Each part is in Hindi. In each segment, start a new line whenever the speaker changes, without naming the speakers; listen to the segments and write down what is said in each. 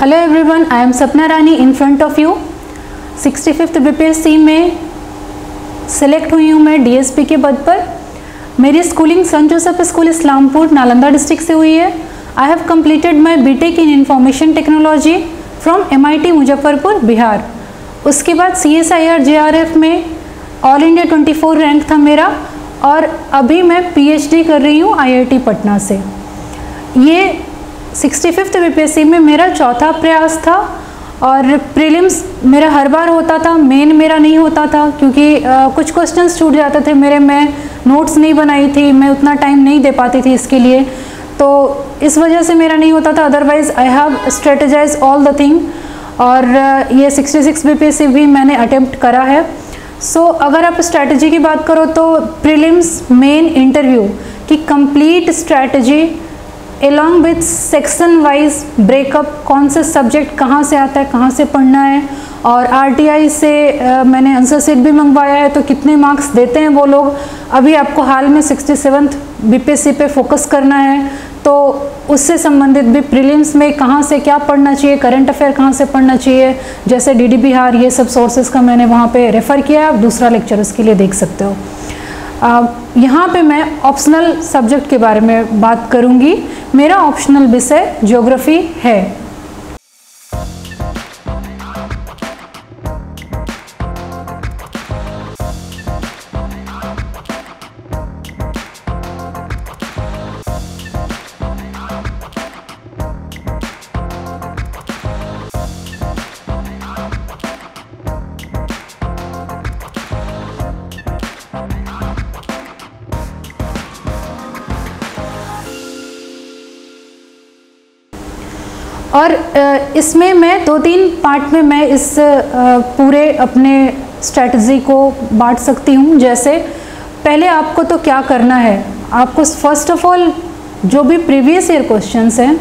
Hello everyone, I am Sapna Rani in front of you. 65th BPSC में सेलेक्ट हुई हूँ मैं डीएसपी के पद पर। मेरी schooling Saint Joseph school Islampur Nalanda district से हुई है। I have completed my BTech in information technology from MIT Muzaffarpur Bihar. उसके बाद CSIR JRF में ऑल इंडिया 24 रैंक था मेरा, और अभी मैं PhD कर रही हूँ IIT पटना से। ये 65th बीपीएससी में मेरा चौथा प्रयास था, और प्रीलिम्स मेरा हर बार होता था, मेन मेरा नहीं होता था क्योंकि कुछ क्वेश्चंस छूट जाते थे मेरे। मैं नोट्स नहीं बनाई थी, मैं उतना टाइम नहीं दे पाती थी इसके लिए, तो इस वजह से मेरा नहीं होता था। Otherwise I have strategise all the thing, और ये 66 बीपीएससी भी मैंने अटेम्प्ट करा है। सो अगर आप स्ट्रैटेजी की बात करो तो प्रीलिम्स, मेन, इंटरव्यू की complete strategy along with section wise breakup, कौन से सब्जेक्ट कहाँ से आता है, कहाँ से पढ़ना है, और RTI से मैंने आंसर शीट भी मंगवाया है, तो कितने मार्क्स देते हैं वो लोग। अभी आपको हाल में 67th बीपीएससी पे फोकस करना है, तो उससे संबंधित भी प्रीलिम्स में कहाँ से क्या पढ़ना चाहिए, करंट अफेयर कहाँ से पढ़ना चाहिए, जैसे DD बिहार, ये सब सोर्सेज का मैंने वहाँ पे रेफ़र किया। आप दूसरा लेक्चर उसके लिए देख सकते हो। यहाँ पे मैं ऑप्शनल सब्जेक्ट के बारे में बात करूँगी। मेरा ऑप्शनल विषय ज्योग्राफी है। और इसमें मैं 2-3 पार्ट में मैं इस पूरे अपने स्ट्रैटेजी को बांट सकती हूँ। जैसे पहले आपको तो क्या करना है, आपको फर्स्ट ऑफ ऑल जो भी प्रीवियस ईयर क्वेश्चंस हैं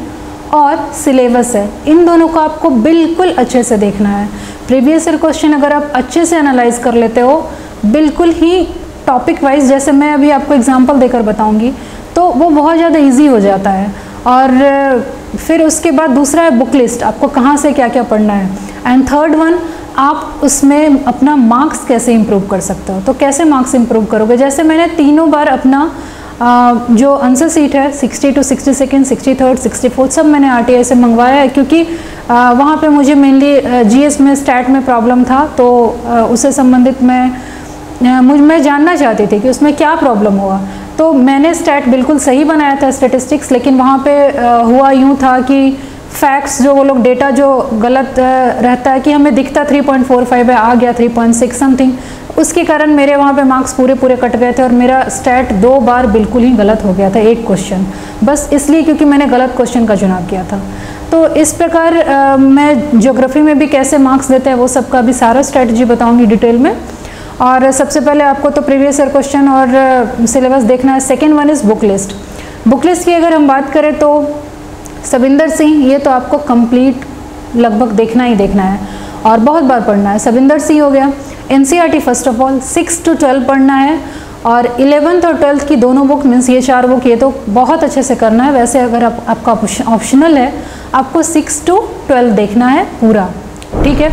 और सिलेबस है, इन दोनों को आपको बिल्कुल अच्छे से देखना है। प्रीवियस ईयर क्वेश्चन अगर आप अच्छे से एनालाइज कर लेते हो, बिल्कुल ही टॉपिक वाइज, जैसे मैं अभी आपको एग्जांपल देकर बताऊंगी, तो वो बहुत ज़्यादा इजी हो जाता है। और फिर उसके बाद दूसरा है बुक लिस्ट, आपको कहाँ से क्या क्या पढ़ना है। एंड थर्ड वन, आप उसमें अपना मार्क्स कैसे इंप्रूव कर सकते हो। तो कैसे मार्क्स इंप्रूव करोगे, जैसे मैंने तीनों बार अपना जो आंसर शीट है 60 to 62, 63, 64 सब मैंने RTI से मंगवाया है, क्योंकि वहाँ पे मुझे मेनली GS में, स्टैट में प्रॉब्लम था, तो उससे संबंधित मैं जानना चाहती थी कि उसमें क्या प्रॉब्लम हुआ। तो मैंने स्टैट बिल्कुल सही बनाया था, स्टैटिस्टिक्स, लेकिन वहाँ पे हुआ यूँ था कि फैक्ट्स जो वो लोग डेटा जो गलत रहता है, कि हमें दिखता 3.45 है, आ गया 3.6 समथिंग, उसके कारण मेरे वहाँ पे मार्क्स पूरे कट गए थे, और मेरा स्टैट 2 बार बिल्कुल ही गलत हो गया था, एक क्वेश्चन, बस इसलिए क्योंकि मैंने गलत क्वेश्चन का चुनाव किया था। तो इस प्रकार मैं ज्योग्राफी में भी कैसे मार्क्स देते हैं वो सबका भी सारा स्ट्रैटेजी बताऊँगी डिटेल में। और सबसे पहले आपको तो प्रीवियस ईयर क्वेश्चन और सिलेबस देखना है। Second one is book list. Book list की अगर हम बात करें तो सविंदर सिंह, ये तो आपको कंप्लीट लगभग देखना ही देखना है और बहुत बार पढ़ना है। सविंदर सिंह हो गया। NCERT first of all 6 to 12 पढ़ना है, और 11th और 12th की दोनों बुक, मीन्स ये 4 बुक, ये तो बहुत अच्छे से करना है। वैसे अगर आपका ऑप्शनल है, आपको 6 to 12 देखना है पूरा, ठीक है।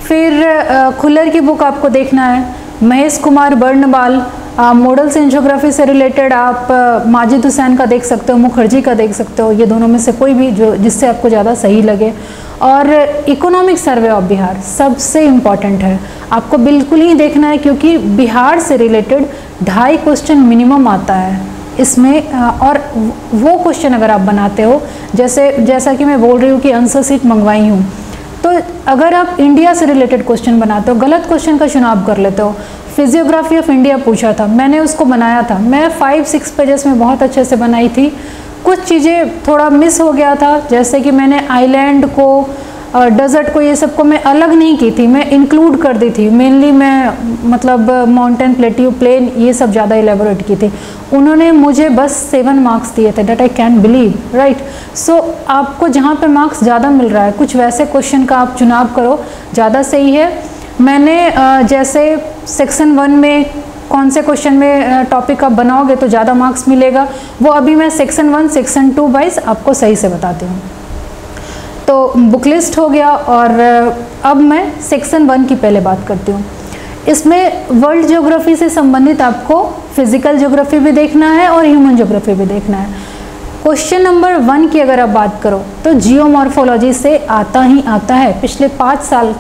फिर खुल्लर की बुक आपको देखना है। Mahesh Kumar Barnwal, models in geography से रिलेटेड आप माजिद हुसैन का देख सकते हो, मुखर्जी का देख सकते हो, ये दोनों में से कोई भी जो जिससे आपको ज़्यादा सही लगे। और इकोनॉमिक सर्वे ऑफ बिहार सबसे इम्पॉर्टेंट है, आपको बिल्कुल ही देखना है, क्योंकि बिहार से रिलेटेड 2.5 क्वेश्चन मिनिमम आता है इसमें। और वो क्वेश्चन अगर आप बनाते हो, जैसा कि मैं बोल रही हूँ कि आंसर शीट मंगवाई हूँ, तो अगर आप इंडिया से रिलेटेड क्वेश्चन बनाते हो, गलत क्वेश्चन का चुनाव कर लेते हो। फिजियोग्राफी ऑफ इंडिया पूछा था, मैंने उसको बनाया था, मैं 5-6 पेजेस में बहुत अच्छे से बनाई थी। कुछ चीज़ें थोड़ा मिस हो गया था, जैसे कि मैंने आइलैंड को, डेजर्ट को, ये सब को मैं अलग नहीं की थी, मैं इंक्लूड कर दी थी। मेनली मैं मतलब माउंटेन, प्लेट्यू, प्लेन, ये सब ज़्यादा इलेबोरेट की थी। उन्होंने मुझे बस 7 मार्क्स दिए थे, that I can believe, right. So आपको जहाँ पे मार्क्स ज़्यादा मिल रहा है, कुछ वैसे क्वेश्चन का आप चुनाव करो, ज़्यादा सही है। मैंने जैसे सेक्शन 1 में कौन से क्वेश्चन में टॉपिक आप बनाओगे तो ज़्यादा मार्क्स मिलेगा, वो अभी मैं सेक्शन 1, सेक्शन 2 वाइज आपको सही से बताती हूँ। तो बुक लिस्ट हो गया। और अब मैं सेक्शन 1 की पहले बात करती हूँ। इसमें वर्ल्ड ज्योग्राफी से संबंधित आपको फिजिकल ज्योग्राफी भी देखना है और ह्यूमन ज्योग्राफी भी देखना है। क्वेश्चन नंबर 1 की अगर आप बात करो तो जियोमॉर्फोलॉजी से आता ही आता है। पिछले 5 साल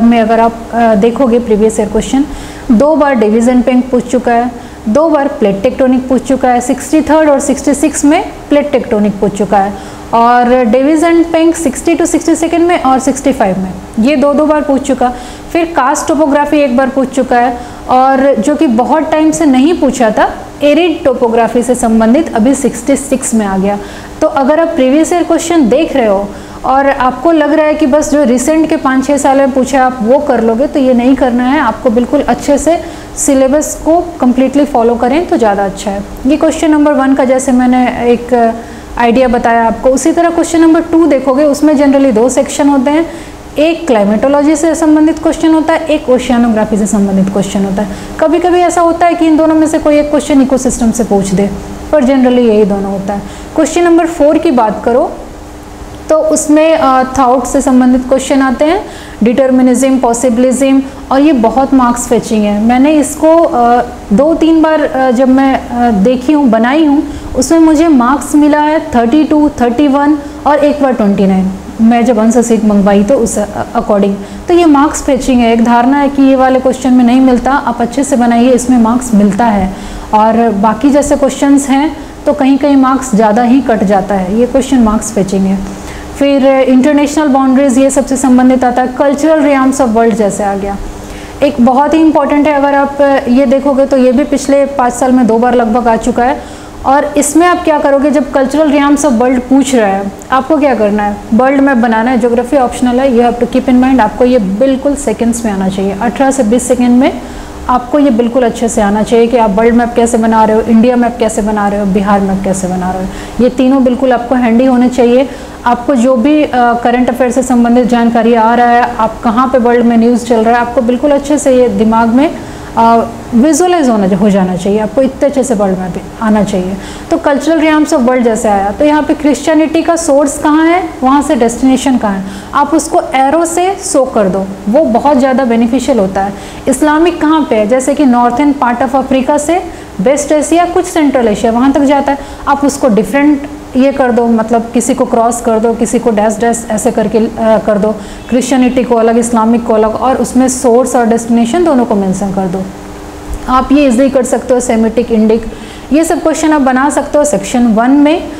में अगर आप देखोगे प्रीवियस ईयर क्वेश्चन, 2 बार डिवीजन पेंक पूछ चुका है, 2 बार प्लेट टेक्टोनिक पूछ चुका है, 63rd और 66 में प्लेट टेक्टोनिक पूछ चुका है, और डिवीजन पेंक 60 to 62 में और 65 में, ये 2 बार पूछ चुका। फिर कास्ट टोपोग्राफी 1 बार पूछ चुका है, और जो कि बहुत टाइम से नहीं पूछा था, एरिड टोपोग्राफी से संबंधित अभी 66 में आ गया। तो अगर आप प्रीवियस ईयर क्वेश्चन देख रहे हो और आपको लग रहा है कि बस जो रिसेंट के 5-6 साल में पूछा आप वो कर लोगे, तो ये नहीं करना है। आपको बिल्कुल अच्छे से सिलेबस को कम्प्लीटली फॉलो करें तो ज़्यादा अच्छा है। ये क्वेश्चन नंबर 1 का जैसे मैंने एक आइडिया बताया आपको, उसी तरह क्वेश्चन नंबर 2 देखोगे, उसमें जनरली 2 सेक्शन होते हैं। एक क्लाइमेटोलॉजी से संबंधित क्वेश्चन होता है, एक ओशियानोग्राफी से संबंधित क्वेश्चन होता है। कभी कभी ऐसा होता है कि इन दोनों में से कोई एक क्वेश्चन इकोसिस्टम से पूछ दे, पर जनरली यही दोनों होता है। क्वेश्चन नंबर 4 की बात करो तो उसमें थॉट से संबंधित क्वेश्चन आते हैं, डिटर्मिनिज्म, पॉसिबिलिज्म, और ये बहुत मार्क्स फेचिंग है। मैंने इसको 2-3 बार जब मैं देखी हूँ, बनाई हूँ, उसमें मुझे मार्क्स मिला है 32, 31 और एक बार 29, मैं जब आंसर सीट मंगवाई तो उस अकॉर्डिंग। तो ये मार्क्स फेचिंग है। एक धारणा है कि ये वाले क्वेश्चन में नहीं मिलता, आप अच्छे से बनाइए, इसमें मार्क्स मिलता है। और बाकी जैसे क्वेश्चंस हैं तो कहीं कहीं मार्क्स ज़्यादा ही कट जाता है, ये क्वेश्चन मार्क्स फेचिंग है। फिर इंटरनेशनल बाउंड्रीज, ये सबसे संबंधित आता है। कल्चरल रियाम्स ऑफ वर्ल्ड जैसे आ गया, एक बहुत ही इंपॉर्टेंट है। अगर आप ये देखोगे तो ये भी पिछले 5 साल में 2 बार लगभग आ चुका है। और इसमें आप क्या करोगे, जब कल्चरल रियाम्स ऑफ वर्ल्ड पूछ रहा है, आपको क्या करना है, वर्ल्ड मैप बनाना है। ज्योग्राफी ऑप्शनल है, you have to keep in mind. आपको ये बिल्कुल सेकेंड्स में आना चाहिए, 18 से 20 सेकेंड में आपको ये बिल्कुल अच्छे से आना चाहिए कि आप वर्ल्ड मैप कैसे बना रहे हो, इंडिया मैप कैसे बना रहे हो, बिहार मैप कैसे बना रहे हो। ये तीनों बिल्कुल आपको हैंडी होने चाहिए। आपको जो भी करंट अफेयर से संबंधित जानकारी आ रहा है, आप कहाँ पे वर्ल्ड में न्यूज़ चल रहा है, आपको बिल्कुल अच्छे से ये दिमाग में विजुअलाइज हो जाना चाहिए। आपको इतने अच्छे से वर्ल्ड मैप आना चाहिए। तो कल्चरल रियाम्स ऑफ वर्ल्ड जैसे आया, तो यहाँ पे क्रिश्चियनिटी का सोर्स कहाँ है, वहाँ से डेस्टिनेशन कहाँ है, आप उसको एरो से शो कर दो, वो बहुत ज़्यादा बेनिफिशियल होता है। इस्लामिक कहाँ पे है, जैसे कि नॉर्थन पार्ट ऑफ अफ्रीका से वेस्ट एशिया, कुछ सेंट्रल एशिया, वहाँ तक जाता है, आप उसको डिफरेंट ये कर दो, मतलब किसी को क्रॉस कर दो, किसी को डैश डैश ऐसे करके कर दो, क्रिश्चियनिटी को अलग, इस्लामिक को अलग, और उसमें सोर्स और डेस्टिनेशन दोनों को मेंशन कर दो। आप ये इजीली कर सकते हो। सेमिटिक, इंडिक, ये सब क्वेश्चन आप बना सकते हो सेक्शन 1 में।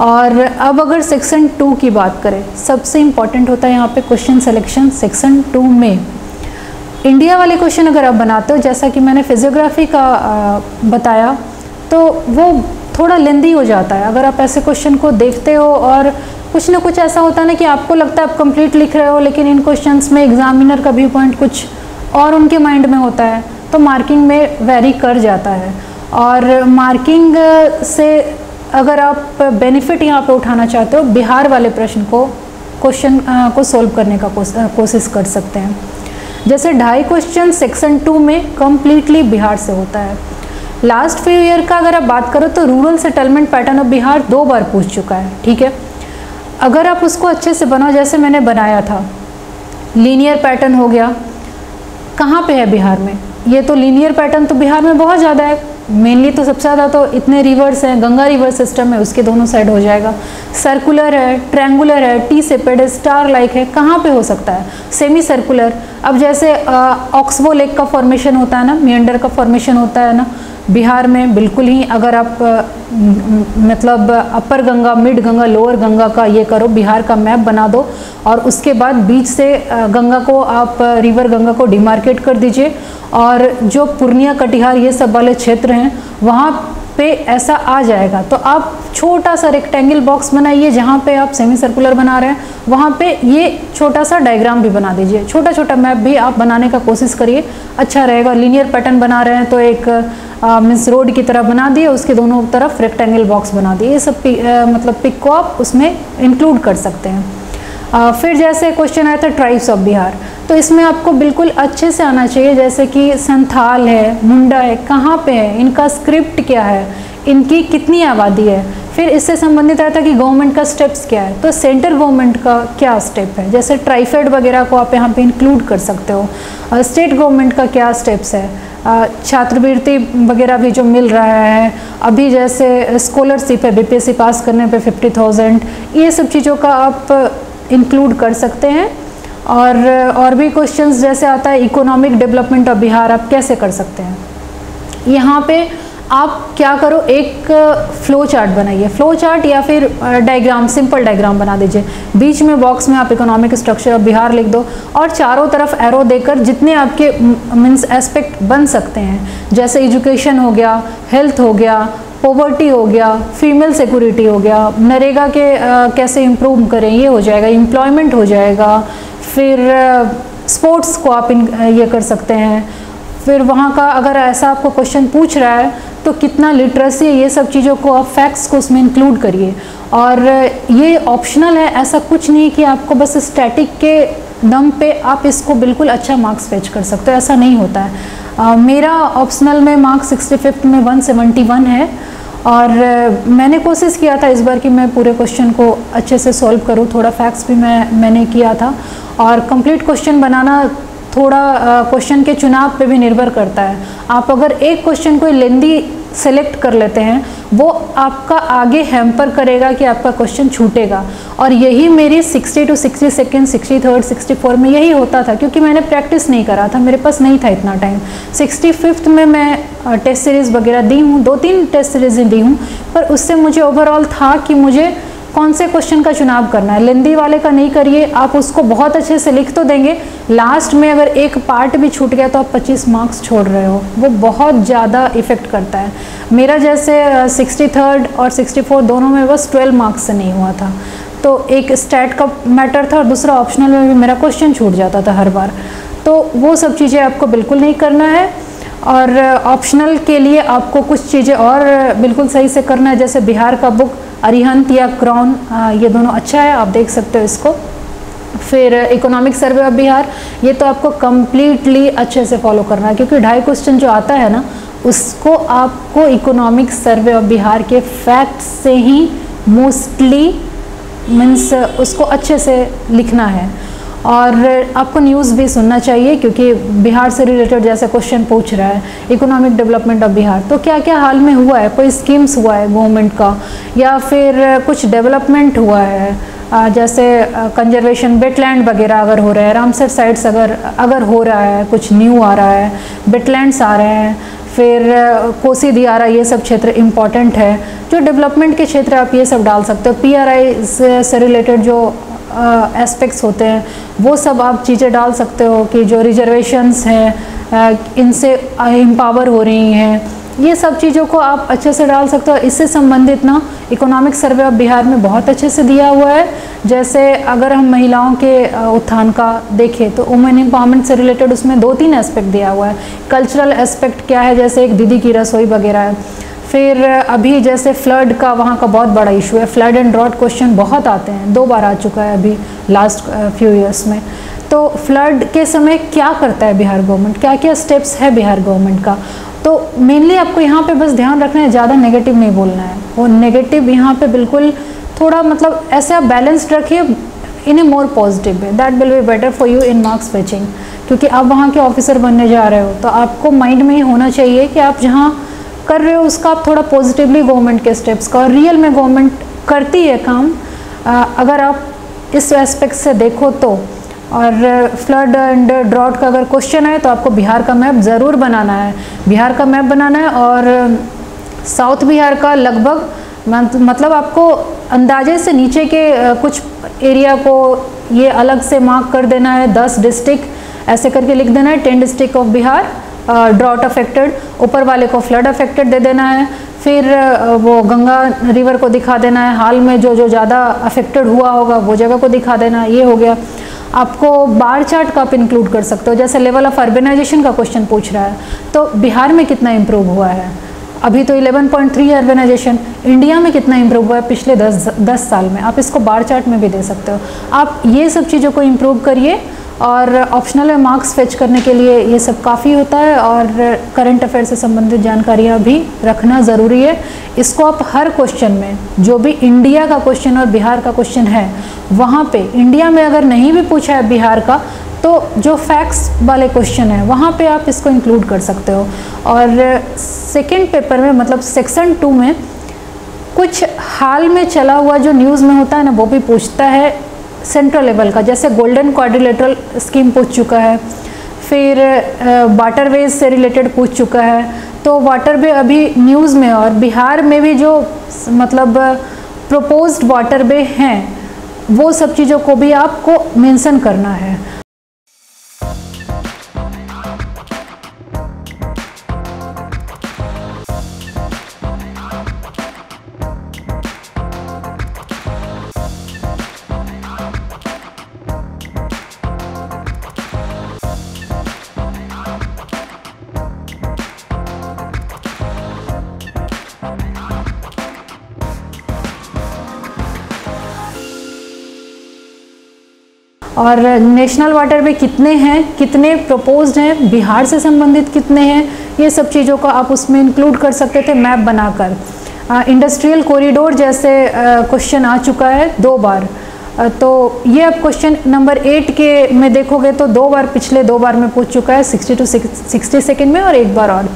और अब अगर सेक्शन 2 की बात करें, सबसे इम्पॉर्टेंट होता है यहाँ पे क्वेश्चन सिलेक्शन। सेक्शन 2 में इंडिया वाले क्वेश्चन अगर आप बनाते हो, जैसा कि मैंने फिजियोग्राफी का बताया, तो वो थोड़ा लेंदी हो जाता है। अगर आप ऐसे क्वेश्चन को देखते हो और कुछ ना कुछ ऐसा होता है ना कि आपको लगता है आप कंप्लीट लिख रहे हो, लेकिन इन क्वेश्चंस में एग्जामिनर का व्यू पॉइंट कुछ और उनके माइंड में होता है, तो मार्किंग में वेरी कर जाता है। और मार्किंग से अगर आप बेनिफिट यहाँ पे उठाना चाहते हो, बिहार वाले प्रश्न को क्वेश्चन को सोल्व करने का कोशिश कर सकते हैं। जैसे 2.5 क्वेश्चन सेक्शन 2 में कम्प्लीटली बिहार से होता है। लास्ट फ्यू ईयर का अगर आप बात करो तो rural settlement pattern of Bihar 2 बार पूछ चुका है, ठीक है। अगर आप उसको अच्छे से बनाओ जैसे मैंने बनाया था, लीनियर पैटर्न हो गया, कहाँ पे है बिहार में, ये तो लीनियर पैटर्न तो बिहार में बहुत ज़्यादा है, मेनली तो सबसे ज़्यादा तो इतने रिवर्स हैं, गंगा रिवर सिस्टम है, उसके दोनों साइड हो जाएगा। सर्कुलर है, ट्रैंगुलर है, टी सेपेड, स्टार लाइक है, कहाँ पे हो सकता है, सेमी सर्कुलर। अब जैसे ऑक्सबो लेक का फॉर्मेशन होता है ना, मियंडर का फॉर्मेशन होता है ना बिहार में, बिल्कुल ही अगर आप मतलब अपर गंगा, मिड गंगा, लोअर गंगा का ये करो, बिहार का मैप बना दो, और उसके बाद बीच से गंगा को आप रिवर गंगा को डिमार्केट कर दीजिए, और जो पूर्णिया, कटिहार ये सब वाले क्षेत्र हैं वहाँ पे ऐसा आ जाएगा। तो आप छोटा सा रेक्टेंगल बॉक्स बनाइए, जहाँ पे आप सेमी सर्कुलर बना रहे हैं वहाँ पे ये छोटा सा डायग्राम भी बना दीजिए, छोटा छोटा मैप भी आप बनाने का कोशिश करिए, अच्छा रहेगा। लीनियर पैटर्न बना रहे हैं तो एक मीन्स रोड की तरह बना दिए, उसके दोनों तरफ रेक्टेंगल बॉक्स बना दिए, ये सब मतलब पिक को आप उसमें इंक्लूड कर सकते हैं। फिर जैसे क्वेश्चन आया था ट्राइब्स ऑफ बिहार, तो इसमें आपको बिल्कुल अच्छे से आना चाहिए, जैसे कि संथाल है, मुंडा है, कहाँ पे है, इनका स्क्रिप्ट क्या है, इनकी कितनी आबादी है। फिर इससे संबंधित आता है कि गवर्नमेंट का स्टेप्स क्या है, तो सेंट्रल गवर्नमेंट का क्या स्टेप है, जैसे ट्राइफेड वगैरह को आप यहाँ पे इंक्लूड कर सकते हो। स्टेट गवर्नमेंट का क्या स्टेप्स है, छात्रवृत्ति वगैरह भी जो मिल रहा है अभी, जैसे स्कॉलरशिप है बीपीएससी पास करने पे 50,000, ये सब चीज़ों का आप इंक्लूड कर सकते हैं। और भी क्वेश्चंस जैसे आता है इकोनॉमिक डेवलपमेंट ऑफ बिहार, आप कैसे कर सकते हैं। यहाँ पे आप क्या करो, एक फ्लो चार्ट बनाइए, फ्लो चार्ट या फिर डायग्राम, सिंपल डायग्राम बना दीजिए, बीच में बॉक्स में आप इकोनॉमिक स्ट्रक्चर ऑफ बिहार लिख दो और चारों तरफ एरो देकर जितने आपके मीन्स एस्पेक्ट बन सकते हैं, जैसे एजुकेशन हो गया, हेल्थ हो गया, पॉवर्टी हो गया, फीमेल सिक्योरिटी हो गया, नरेगा के कैसे इम्प्रूव करें ये हो जाएगा, एम्प्लॉयमेंट हो जाएगा, फिर स्पोर्ट्स को आप ये कर सकते हैं। फिर वहाँ का अगर ऐसा आपको क्वेश्चन पूछ रहा है तो कितना लिटरेसी है, ये सब चीज़ों को आप फैक्ट्स को उसमें इंक्लूड करिए। और ये ऑप्शनल है, ऐसा कुछ नहीं कि आपको बस स्टैटिक के दम पे आप इसको बिल्कुल अच्छा मार्क्स फेच कर सकते हो, ऐसा नहीं होता है। मेरा ऑप्शनल में मार्क्स 65 में 171 है और मैंने कोशिश किया था इस बार कि मैं पूरे क्वेश्चन को अच्छे से सॉल्व करूं, थोड़ा फैक्ट्स भी मैंने किया था। और कंप्लीट क्वेश्चन बनाना थोड़ा क्वेश्चन के चुनाव पे भी निर्भर करता है। आप अगर एक क्वेश्चन को लेंदी सेलेक्ट कर लेते हैं वो आपका आगे हैम्पर करेगा कि आपका क्वेश्चन छूटेगा। और यही मेरी 60 to 62, 63, 64 में यही होता था, क्योंकि मैंने प्रैक्टिस नहीं करा था, मेरे पास नहीं था इतना टाइम। 65th में मैं टेस्ट सीरीज़ वगैरह दी हूँ, 2-3 टेस्ट सीरीज़ें दी हूँ, पर उससे मुझे ओवरऑल था कि मुझे कौन से क्वेश्चन का चुनाव करना है। लेंदी वाले का नहीं करिए, आप उसको बहुत अच्छे से लिख तो देंगे, लास्ट में अगर एक पार्ट भी छूट गया तो आप 25 मार्क्स छोड़ रहे हो, वो बहुत ज़्यादा इफ़ेक्ट करता है। मेरा जैसे 63rd और 64 दोनों में बस 12 मार्क्स से नहीं हुआ था, तो एक स्टैट का मैटर था और दूसरा ऑप्शनल में भी मेरा क्वेश्चन छूट जाता था हर बार। तो वो सब चीज़ें आपको बिल्कुल नहीं करना है। और ऑप्शनल के लिए आपको कुछ चीज़ें और बिल्कुल सही से करना है, जैसे बिहार का बुक अरिहंत या क्रॉन, ये दोनों अच्छा है, आप देख सकते हो इसको। फिर इकोनॉमिक सर्वे ऑफ बिहार, ये तो आपको कम्प्लीटली अच्छे से फॉलो करना है, क्योंकि 2.5 क्वेश्चन जो आता है ना उसको आपको इकोनॉमिक सर्वे ऑफ बिहार के फैक्ट से ही मोस्टली मीन्स उसको अच्छे से लिखना है। और आपको न्यूज़ भी सुनना चाहिए, क्योंकि बिहार से रिलेटेड जैसे क्वेश्चन पूछ रहा है इकोनॉमिक डेवलपमेंट ऑफ बिहार, तो क्या क्या हाल में हुआ है, कोई स्कीम्स हुआ है गवर्नमेंट का या फिर कुछ डेवलपमेंट हुआ है, जैसे कंजर्वेशन वेटलैंड वगैरह अगर हो रहा है, रामसर साइट्स अगर हो रहा है, कुछ न्यू आ रहा है, वेटलैंड्स आ रहे हैं, फिर कोसी दियारा, ये सब क्षेत्र इम्पॉर्टेंट है। जो डेवलपमेंट के क्षेत्र आप ये सब डाल सकते हो, PRI से रिलेटेड जो एस्पेक्ट्स होते हैं वो सब आप चीज़ें डाल सकते हो कि जो रिजर्वेशंस हैं इनसे एम्पावर हो रही हैं, ये सब चीज़ों को आप अच्छे से डाल सकते हो। इससे संबंधित ना इकोनॉमिक सर्वे ऑफ बिहार में बहुत अच्छे से दिया हुआ है। जैसे अगर हम महिलाओं के उत्थान का देखें तो वुमेन एम्पावरमेंट से रिलेटेड उसमें 2-3 एस्पेक्ट दिया हुआ है। कल्चरल एस्पेक्ट क्या है, जैसे एक दीदी की रसोई वगैरह है। फिर अभी जैसे फ्लड का वहाँ का बहुत बड़ा इशू है, फ्लड एंड ड्रॉट क्वेश्चन बहुत आते हैं, 2 बार आ चुका है अभी लास्ट फ्यू ईयर्स में। तो फ्लड के समय क्या करता है बिहार गवर्नमेंट, क्या क्या स्टेप्स है बिहार गवर्नमेंट का, तो मेनली आपको यहाँ पे बस ध्यान रखना है, ज़्यादा नेगेटिव नहीं बोलना है। वो नेगेटिव यहाँ पे बिल्कुल थोड़ा मतलब ऐसे आप बैलेंस्ड रखिए in a more positive way, that will be better for you in marks fetching. क्योंकि आप वहाँ के ऑफिसर बनने जा रहे हो तो आपको माइंड में ही होना चाहिए कि आप जहाँ कर रहे हो उसका आप थोड़ा पॉजिटिवली गवर्नमेंट के स्टेप्स का, और रियल में गवर्नमेंट करती है काम अगर आप इस एस्पेक्ट से देखो तो। और फ्लड एंड ड्रॉट का अगर क्वेश्चन है तो आपको बिहार का मैप ज़रूर बनाना है, बिहार का मैप बनाना है। और साउथ बिहार का लगभग मतलब आपको अंदाजे से नीचे के कुछ एरिया को ये अलग से मार्क कर देना है, 10 डिस्ट्रिक्ट ऐसे करके लिख देना है, 10 district of Bihar drought affected, ऊपर वाले को फ्लड अफेक्टेड दे देना है। फिर वो गंगा रिवर को दिखा देना है, हाल में जो ज़्यादा अफेक्टेड हुआ होगा वो जगह को दिखा देना, ये हो गया। आपको बार चार्ट का आप इंक्लूड कर सकते हो, जैसे लेवल ऑफ अर्बेनाइजेशन का क्वेश्चन पूछ रहा है तो बिहार में कितना इम्प्रूव हुआ है, अभी तो 11.3 अर्बेनाइजेशन, इंडिया में कितना इम्प्रूव हुआ है पिछले 10 साल में, आप इसको बार चार्ट में भी दे सकते हो। आप ये सब चीज़ों को इम्प्रूव करिए और ऑप्शनल में मार्क्स फेच करने के लिए ये सब काफ़ी होता है, और करंट अफेयर से संबंधित जानकारियाँ भी रखना ज़रूरी है। इसको आप हर क्वेश्चन में, जो भी इंडिया का क्वेश्चन और बिहार का क्वेश्चन है, वहाँ पे इंडिया में अगर नहीं भी पूछा है बिहार का, तो जो फैक्ट्स वाले क्वेश्चन है वहाँ पे आप इसको इंक्लूड कर सकते हो। और सेकेंड पेपर में, मतलब सेक्शन 2 में, कुछ हाल में चला हुआ जो न्यूज़ में होता है ना, वो भी पूछता है सेंट्रल लेवल का। जैसे गोल्डन क्वाड्रिलेटरल स्कीम पूछ चुका है, फिर वाटरवेज से रिलेटेड पूछ चुका है। तो वाटरवे अभी न्यूज़ में, और बिहार में भी जो मतलब प्रोपोज्ड वाटरवे हैं, वो सब चीज़ों को भी आपको मेंशन करना है। और नेशनल वाटरवे कितने हैं, कितने प्रपोज्ड हैं, बिहार से संबंधित कितने हैं, ये सब चीज़ों का आप उसमें इंक्लूड कर सकते थे मैप बनाकर। इंडस्ट्रियल कॉरिडोर जैसे क्वेश्चन आ चुका है 2 बार, तो ये अब क्वेश्चन नंबर 8 के में देखोगे तो 2 बार, पिछले 2 बार में पूछ चुका है 60 to 60 सेकेंड में, और 1 बार और।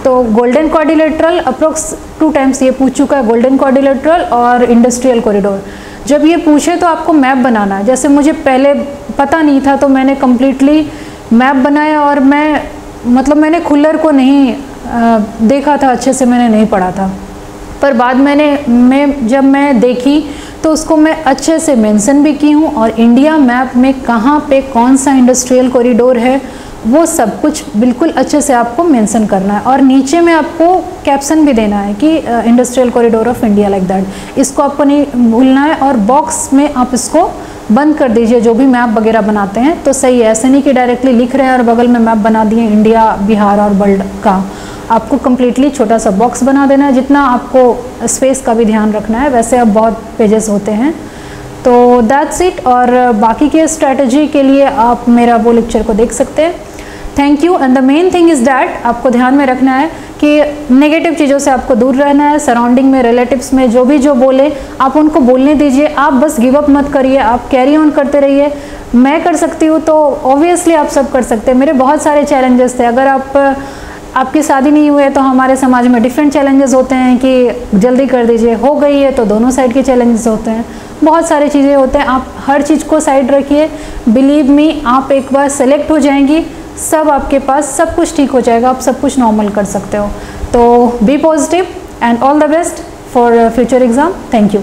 तो गोल्डन क्वाड्रिलेटरल अप्रोक्स 2 टाइम्स ये पूछ चुका है, गोल्डन क्वाड्रिलेटरल और इंडस्ट्रियल कॉरिडोर। जब ये पूछे तो आपको मैप बनाना है। जैसे मुझे पहले पता नहीं था, तो मैंने कम्प्लीटली मैप बनाया, और मैंने खुल्लर को नहीं देखा था अच्छे से, मैंने नहीं पढ़ा था, पर बाद जब मैं देखी तो उसको मैं अच्छे से मेंशन भी की हूँ, और इंडिया मैप में कहाँ पे कौन सा इंडस्ट्रियल कॉरिडोर है, वो सब कुछ बिल्कुल अच्छे से आपको मेंशन करना है। और नीचे में आपको कैप्शन भी देना है कि industrial corridor of India, like that. इसको आपको नहीं भूलना है, और बॉक्स में आप इसको बंद कर दीजिए जो भी मैप वगैरह बनाते हैं, तो सही है। ऐसे नहीं कि डायरेक्टली लिख रहे हैं और बगल में मैप बना दिए इंडिया, बिहार और वर्ल्ड का। आपको कम्प्लीटली छोटा सा बॉक्स बना देना है। जितना आपको स्पेस का भी ध्यान रखना है, वैसे अब बहुत पेजेस होते हैं। तो दैट्स इट। और बाकी के स्ट्रैटेजी के लिए आप मेरा वो लेक्चर को देख सकते हैं। Thank you. And the main thing is that आपको ध्यान में रखना है कि नेगेटिव चीज़ों से आपको दूर रहना है। सराउंडिंग में, रिलेटिव्स में जो बोले आप उनको बोलने दीजिए। आप बस गिव अप मत करिए, आप कैरी ऑन करते रहिए। मैं कर सकती हूँ तो ऑब्वियसली आप सब कर सकते हैं। मेरे बहुत सारे चैलेंजेस थे। अगर आपकी शादी नहीं हुई है तो हमारे समाज में डिफरेंट चैलेंजेस होते हैं कि जल्दी कर दीजिए, हो गई है तो दोनों साइड के चैलेंजेस होते हैं, बहुत सारी चीज़ें होते हैं। आप हर चीज़ को साइड रखिए। बिलीव मी, आप एक बार सेलेक्ट हो जाएंगी, सब आपके पास सब कुछ ठीक हो जाएगा, आप सब कुछ नॉर्मल कर सकते हो। तो be positive and all the best for future exam. Thank you.